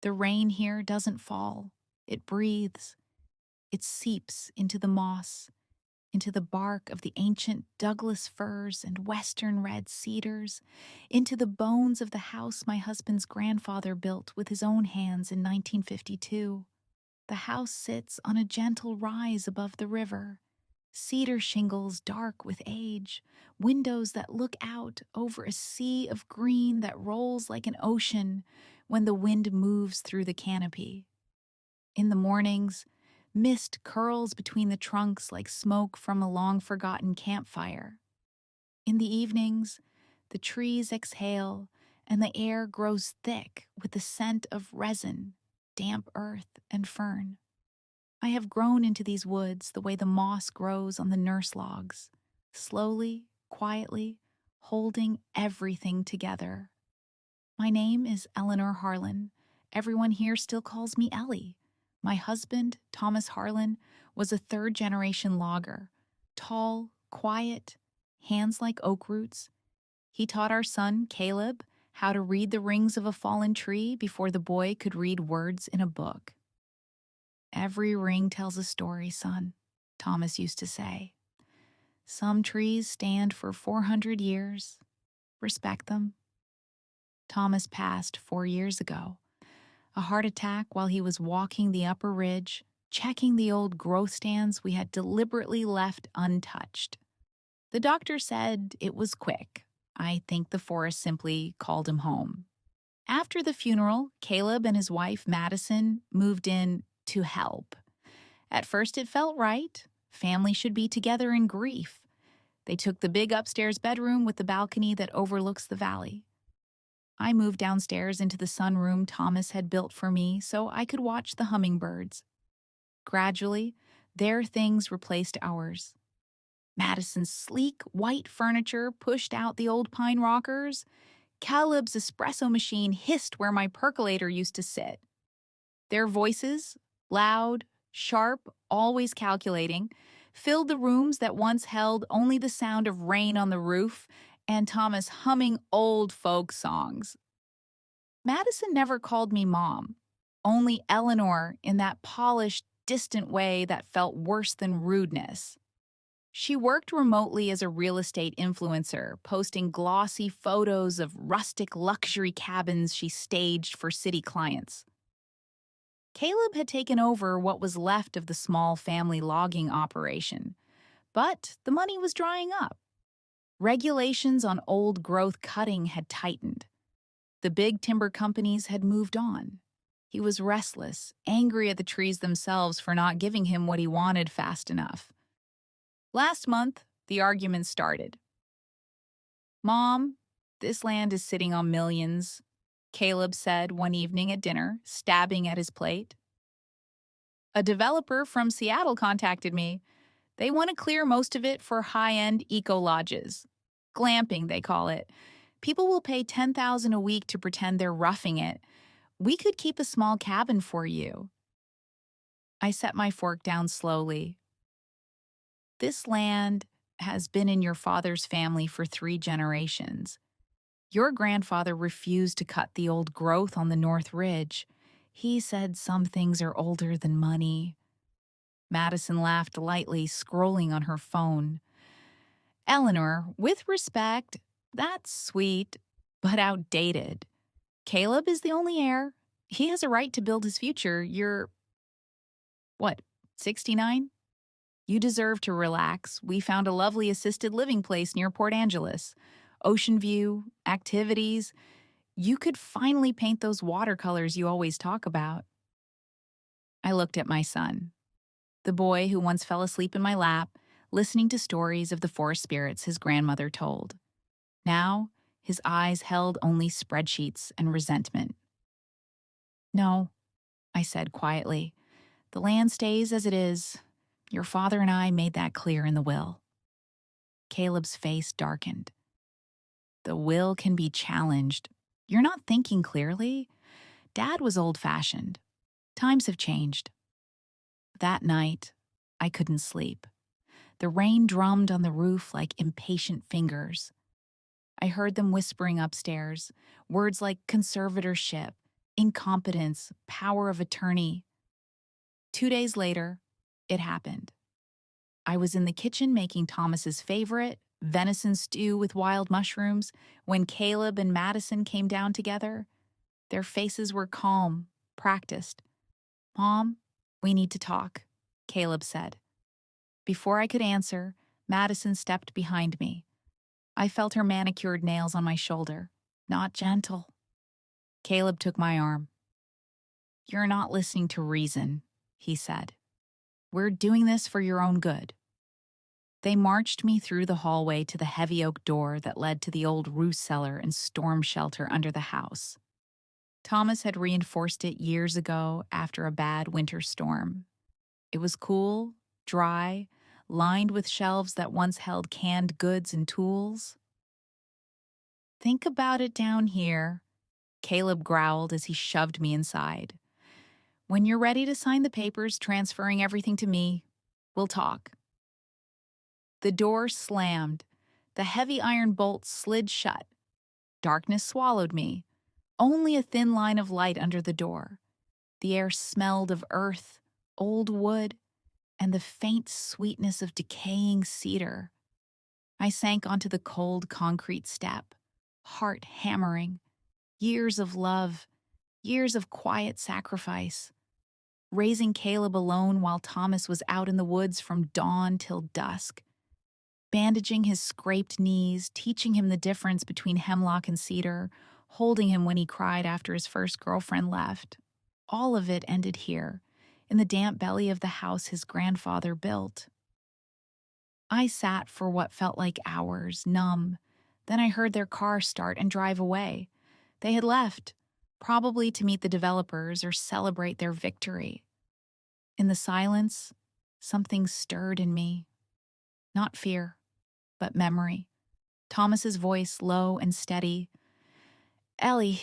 The rain here doesn't fall. It breathes. It seeps into the moss, into the bark of the ancient Douglas firs and western red cedars, into the bones of the house my husband's grandfather built with his own hands in 1952. The house sits on a gentle rise above the river, cedar shingles dark with age, windows that look out over a sea of green that rolls like an ocean when the wind moves through the canopy. In the mornings, mist curls between the trunks like smoke from a long-forgotten campfire. In the evenings, the trees exhale and the air grows thick with the scent of resin, damp earth, and fern. I have grown into these woods the way the moss grows on the nurse logs, slowly, quietly, holding everything together. My name is Eleanor Harlan. Everyone here still calls me Ellie. My husband, Thomas Harlan, was a third-generation logger. Tall, quiet, hands like oak roots. He taught our son, Caleb, how to read the rings of a fallen tree before the boy could read words in a book. Every ring tells a story, son, Thomas used to say. Some trees stand for 400 years. Respect them. Thomas passed 4 years ago. A heart attack while he was walking the upper ridge, checking the old growth stands we had deliberately left untouched. The doctor said it was quick. I think the forest simply called him home. After the funeral, Caleb and his wife, Madison, moved in to help. At first it felt right. Family should be together in grief. They took the big upstairs bedroom with the balcony that overlooks the valley. I moved downstairs into the sunroom Thomas had built for me so I could watch the hummingbirds. Gradually, their things replaced ours. Madison's sleek, white furniture pushed out the old pine rockers. Caleb's espresso machine hissed where my percolator used to sit. Their voices, loud, sharp, always calculating, filled the rooms that once held only the sound of rain on the roof and Thomas humming old folk songs. Madison never called me Mom, only Eleanor in that polished, distant way that felt worse than rudeness. She worked remotely as a real estate influencer, posting glossy photos of rustic luxury cabins she staged for city clients. Caleb had taken over what was left of the small family logging operation, but the money was drying up. Regulations on old-growth cutting had tightened. The big timber companies had moved on. He was restless, angry at the trees themselves for not giving him what he wanted fast enough. Last month, the argument started. "Mom, this land is sitting on millions," Caleb said one evening at dinner, stabbing at his plate. "A developer from Seattle contacted me. They want to clear most of it for high-end eco-lodges. Glamping, they call it. People will pay $10,000 a week to pretend they're roughing it. We could keep a small cabin for you." I set my fork down slowly. This land has been in your father's family for 3 generations. Your grandfather refused to cut the old growth on the North Ridge. He said some things are older than money. Madison laughed lightly, scrolling on her phone. "Eleanor, with respect, that's sweet, but outdated. Caleb is the only heir. He has a right to build his future. You're, what, 69? You deserve to relax. We found a lovely assisted living place near Port Angeles. Ocean view, activities. You could finally paint those watercolors you always talk about." I looked at my son, the boy who once fell asleep in my lap, listening to stories of the forest spirits his grandmother told. Now, his eyes held only spreadsheets and resentment. "No," I said quietly. "The land stays as it is. Your father and I made that clear in the will." Caleb's face darkened. "The will can be challenged. You're not thinking clearly. Dad was old-fashioned. Times have changed." That night, I couldn't sleep. The rain drummed on the roof like impatient fingers. I heard them whispering upstairs, words like conservatorship, Incompetence, power of attorney. 2 days later, it happened. I was in the kitchen making Thomas's favorite, venison stew with wild mushrooms, when Caleb and Madison came down together. Their faces were calm, practiced. "Mom, we need to talk," Caleb said. Before I could answer, Madison stepped behind me. I felt her manicured nails on my shoulder. Not gentle. Caleb took my arm. "You're not listening to reason," he said. "We're doing this for your own good." They marched me through the hallway to the heavy oak door that led to the old roost cellar and storm shelter under the house. Thomas had reinforced it years ago after a bad winter storm. It was cool, dry, lined with shelves that once held canned goods and tools. "Think about it down here," Caleb growled as he shoved me inside. "When you're ready to sign the papers transferring everything to me, we'll talk." The door slammed. The heavy iron bolt slid shut. Darkness swallowed me. Only a thin line of light under the door. The air smelled of earth, old wood, and the faint sweetness of decaying cedar. I sank onto the cold concrete step, heart hammering. Years of love, years of quiet sacrifice. Raising Caleb alone while Thomas was out in the woods from dawn till dusk. Bandaging his scraped knees, teaching him the difference between hemlock and cedar, holding him when he cried after his first girlfriend left. All of it ended here, in the damp belly of the house his grandfather built. I sat for what felt like hours, numb. Then I heard their car start and drive away. They had left, probably to meet the developers or celebrate their victory. In the silence, something stirred in me. Not fear, but memory. Thomas's voice, low and steady. "Ellie,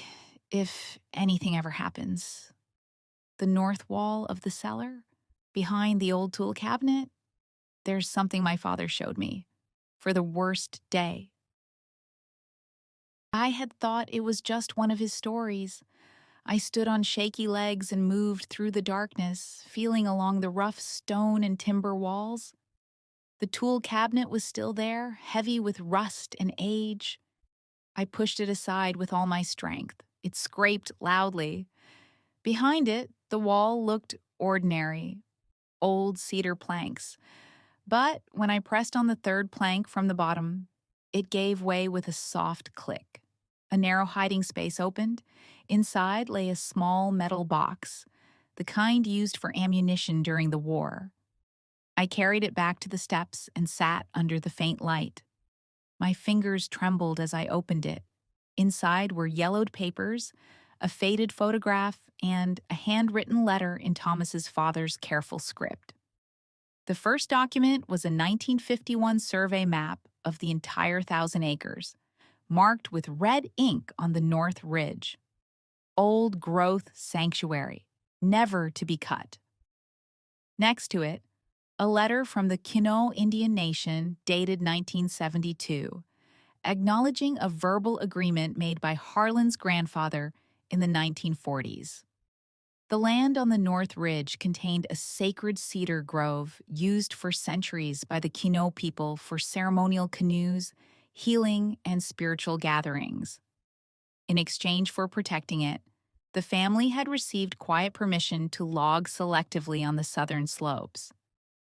if anything ever happens, the north wall of the cellar, behind the old tool cabinet, there's something my father showed me, for the worst day." I had thought it was just one of his stories. I stood on shaky legs and moved through the darkness, feeling along the rough stone and timber walls. The tool cabinet was still there, heavy with rust and age. I pushed it aside with all my strength. It scraped loudly. Behind it, the wall looked ordinary, old cedar planks. But when I pressed on the third plank from the bottom, it gave way with a soft click. A narrow hiding space opened. Inside lay a small metal box, the kind used for ammunition during the war. I carried it back to the steps and sat under the faint light. My fingers trembled as I opened it. Inside were yellowed papers, a faded photograph, and a handwritten letter in Thomas's father's careful script. The first document was a 1951 survey map of the entire 1,000 acres, marked with red ink on the North Ridge. Old growth sanctuary, never to be cut. Next to it, a letter from the Quinault Indian Nation dated 1972, acknowledging a verbal agreement made by Harlan's grandfather in the 1940s. The land on the North Ridge contained a sacred cedar grove used for centuries by the Quinault people for ceremonial canoes, healing, and spiritual gatherings. In exchange for protecting it, the family had received quiet permission to log selectively on the southern slopes.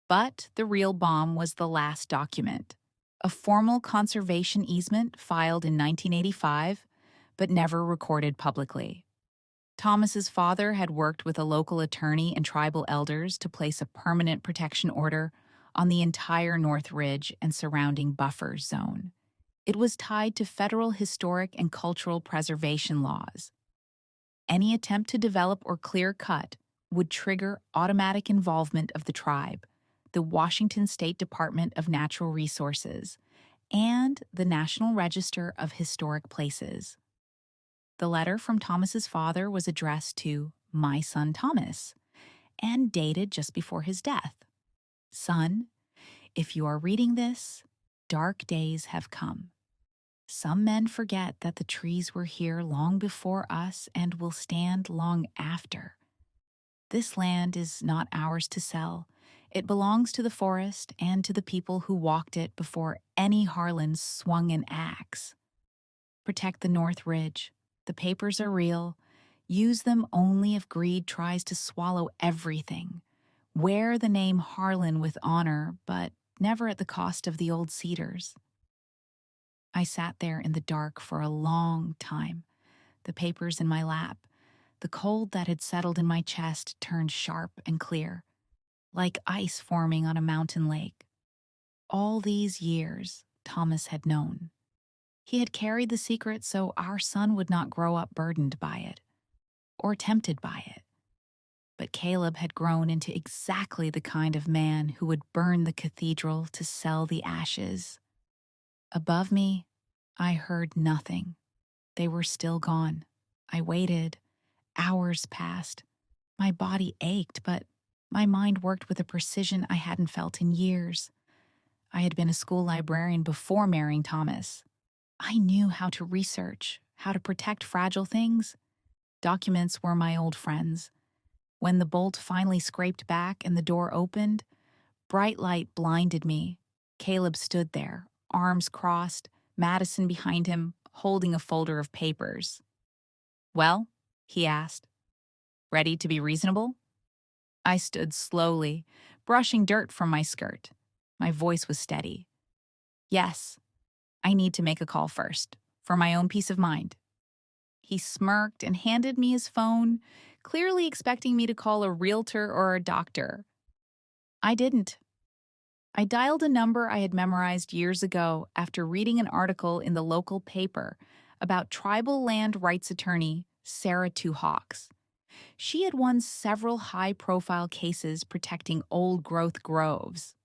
But the real bomb was the last document, a formal conservation easement filed in 1985, but never recorded publicly. Thomas's father had worked with a local attorney and tribal elders to place a permanent protection order on the entire North Ridge and surrounding buffer zone. It was tied to federal historic and cultural preservation laws. Any attempt to develop or clear cut would trigger automatic involvement of the tribe, the Washington State Department of Natural Resources, and the National Register of Historic Places. The letter from Thomas's father was addressed to "my son Thomas" and dated just before his death. "Son, if you are reading this, dark days have come. Some men forget that the trees were here long before us and will stand long after. This land is not ours to sell. It belongs to the forest and to the people who walked it before any Harlan swung an axe. Protect the North Ridge. The papers are real. Use them only if greed tries to swallow everything. Wear the name Harlan with honor, but never at the cost of the old cedars. I sat there in the dark for a long time, the papers in my lap. The cold that had settled in my chest turned sharp and clear, like ice forming on a mountain lake. All these years, Thomas had known. He had carried the secret so our son would not grow up burdened by it, or tempted by it. But Caleb had grown into exactly the kind of man who would burn the cathedral to sell the ashes. Above me, I heard nothing. They were still gone. I waited. Hours passed. My body ached, but my mind worked with a precision I hadn't felt in years. I had been a school librarian before marrying Thomas. I knew how to research, how to protect fragile things. Documents were my old friends. When the bolt finally scraped back and the door opened, bright light blinded me. Caleb stood there, arms crossed, Madison behind him, holding a folder of papers. "Well?" he asked. "Ready to be reasonable?" I stood slowly, brushing dirt from my skirt. My voice was steady. "Yes, I need to make a call first, for my own peace of mind." He smirked and handed me his phone, clearly expecting me to call a realtor or a doctor. I didn't. I dialed a number I had memorized years ago after reading an article in the local paper about tribal land rights attorney Sarah Two Hawks. She had won several high-profile cases protecting old-growth groves.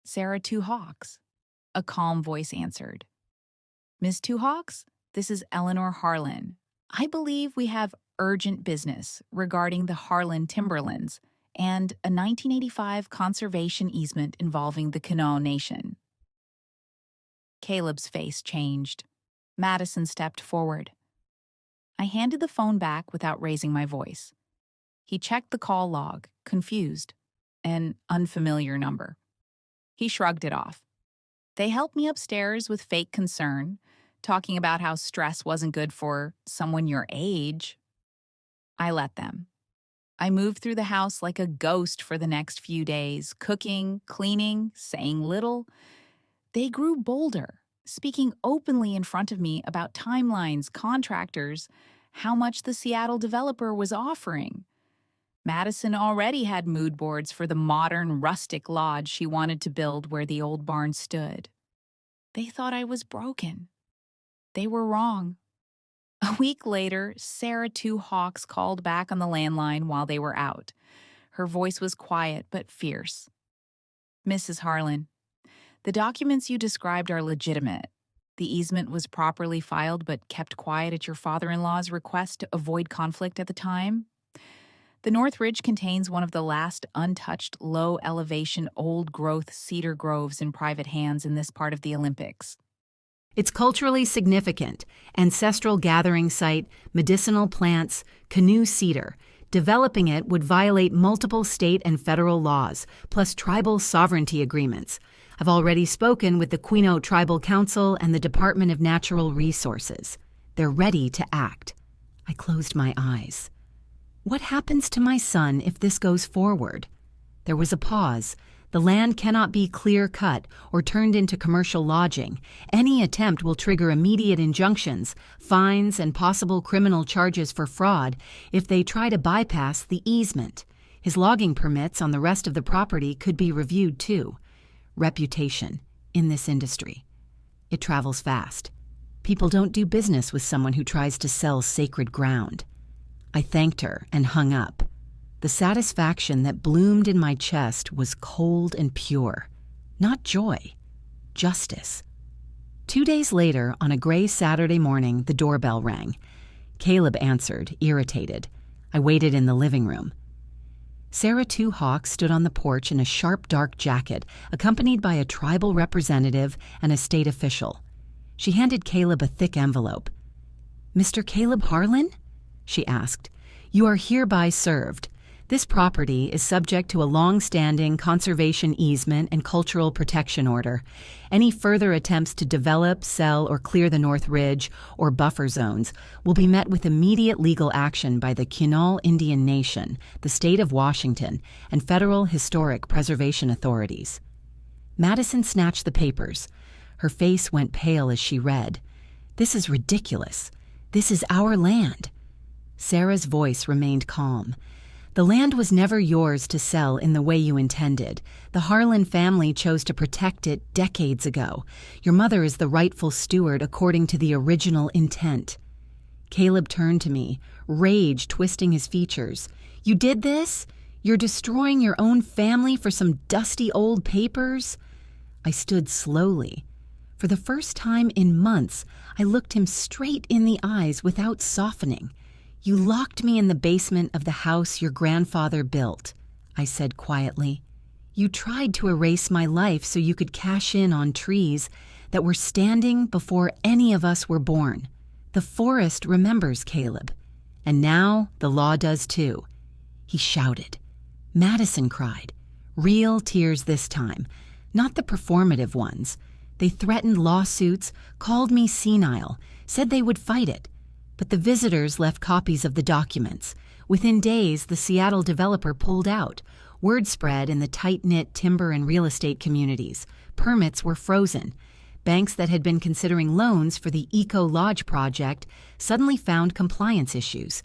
"Sarah Two Hawks," a calm voice answered. "Miss Two Hawks, this is Eleanor Harlan. I believe we have urgent business regarding the Harlan timberlands and a 1985 conservation easement involving the Kanawha Nation." Caleb's face changed. Madison stepped forward. I handed the phone back without raising my voice. He checked the call log, confused. An unfamiliar number. He shrugged it off. They helped me upstairs with fake concern, talking about how stress wasn't good for someone your age. I let them. I moved through the house like a ghost for the next few days, cooking, cleaning, saying little. They grew bolder, speaking openly in front of me about timelines, contractors, how much the Seattle developer was offering. Madison already had mood boards for the modern, rustic lodge she wanted to build where the old barn stood. They thought I was broken. They were wrong. A week later, Sarah Two Hawks called back on the landline while they were out. Her voice was quiet but fierce. "Mrs. Harlan, the documents you described are legitimate. The easement was properly filed but kept quiet at your father-in-law's request to avoid conflict at the time. The North Ridge contains one of the last untouched low-elevation old-growth cedar groves in private hands in this part of the Olympics. It's culturally significant, ancestral gathering site, medicinal plants, canoe cedar. Developing it would violate multiple state and federal laws, plus tribal sovereignty agreements. I've already spoken with the Quinault Tribal Council and the Department of Natural Resources. They're ready to act." I closed my eyes. What happens to my son if this goes forward? There was a pause. The land cannot be clear-cut or turned into commercial lodging. Any attempt will trigger immediate injunctions, fines, and possible criminal charges for fraud if they try to bypass the easement. His logging permits on the rest of the property could be reviewed too. Reputation in this industry. It travels fast. People don't do business with someone who tries to sell sacred ground. I thanked her and hung up. The satisfaction that bloomed in my chest was cold and pure. Not joy. Justice. 2 days later, on a gray Saturday morning, the doorbell rang. Caleb answered, irritated. I waited in the living room. Sarah Two Hawks stood on the porch in a sharp dark jacket, accompanied by a tribal representative and a state official. She handed Caleb a thick envelope. "Mr. Caleb Harlan?" she asked. "You are hereby served. This property is subject to a long-standing conservation easement and cultural protection order. Any further attempts to develop, sell, or clear the North Ridge or buffer zones will be met with immediate legal action by the Quinault Indian Nation, the state of Washington, and federal historic preservation authorities." Madison snatched the papers. Her face went pale as she read. "This is ridiculous. This is our land." Sarah's voice remained calm. "The land was never yours to sell in the way you intended. The Harlan family chose to protect it decades ago. Your mother is the rightful steward according to the original intent." Caleb turned to me, rage twisting his features. "You did this? You're destroying your own family for some dusty old papers?" I stood slowly. For the first time in months, I looked him straight in the eyes without softening. "You locked me in the basement of the house your grandfather built," I said quietly. "You tried to erase my life so you could cash in on trees that were standing before any of us were born. The forest remembers, Caleb. And now the law does too." He shouted. Madison cried. Real tears this time, not the performative ones. They threatened lawsuits, called me senile, said they would fight it. But the visitors left copies of the documents. Within days, the Seattle developer pulled out. Word spread in the tight-knit timber and real estate communities. Permits were frozen. Banks that had been considering loans for the Eco Lodge project suddenly found compliance issues.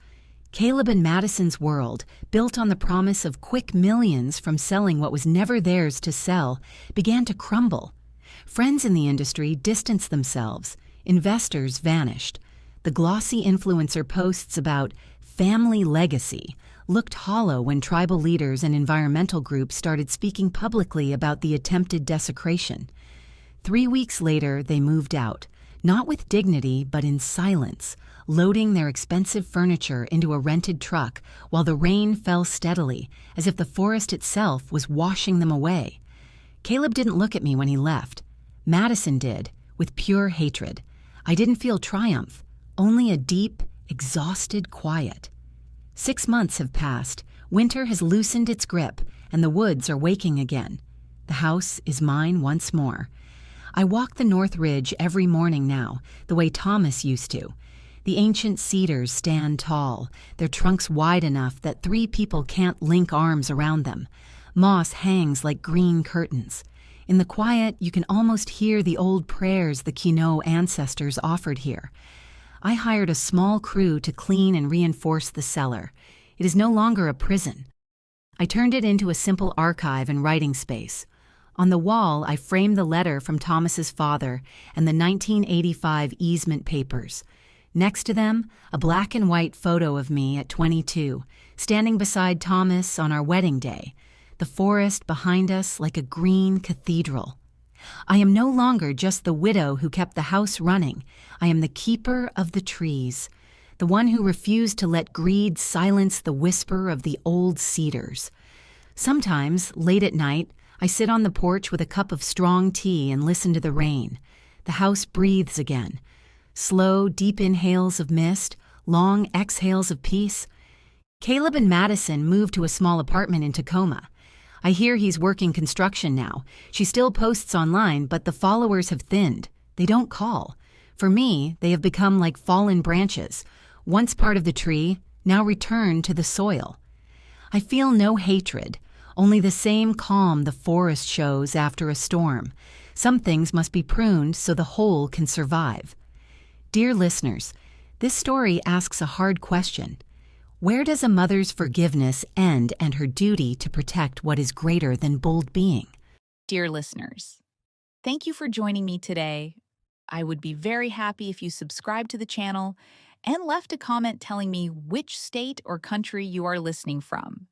Caleb and Madison's world, built on the promise of quick millions from selling what was never theirs to sell, began to crumble. Friends in the industry distanced themselves. Investors vanished. The glossy influencer posts about family legacy looked hollow when tribal leaders and environmental groups started speaking publicly about the attempted desecration. 3 weeks later, they moved out, not with dignity but in silence, loading their expensive furniture into a rented truck while the rain fell steadily, as if the forest itself was washing them away. Caleb didn't look at me when he left. Madison did, with pure hatred. I didn't feel triumph. Only a deep, exhausted quiet. 6 months have passed. Winter has loosened its grip, and the woods are waking again. The house is mine once more. I walk the North Ridge every morning now, the way Thomas used to. The ancient cedars stand tall, their trunks wide enough that 3 people can't link arms around them. Moss hangs like green curtains. In the quiet, you can almost hear the old prayers the Quinault ancestors offered here. I hired a small crew to clean and reinforce the cellar. It is no longer a prison. I turned it into a simple archive and writing space. On the wall, I framed the letter from Thomas's father and the 1985 easement papers. Next to them, a black and white photo of me at 22, standing beside Thomas on our wedding day, the forest behind us like a green cathedral. I am no longer just the widow who kept the house running. I am the keeper of the trees, the one who refused to let greed silence the whisper of the old cedars. Sometimes, late at night, I sit on the porch with a cup of strong tea and listen to the rain. The house breathes again. Slow, deep inhales of mist, long exhales of peace. Caleb and Madison moved to a small apartment in Tacoma. I hear he's working construction now. She still posts online, but the followers have thinned. They don't call. For me, they have become like fallen branches, once part of the tree, now returned to the soil. I feel no hatred, only the same calm the forest shows after a storm. Some things must be pruned so the whole can survive. Dear listeners, this story asks a hard question. Where does a mother's forgiveness end and her duty to protect what is greater than bold being? Dear listeners, thank you for joining me today. I would be very happy if you subscribed to the channel and left a comment telling me which state or country you are listening from.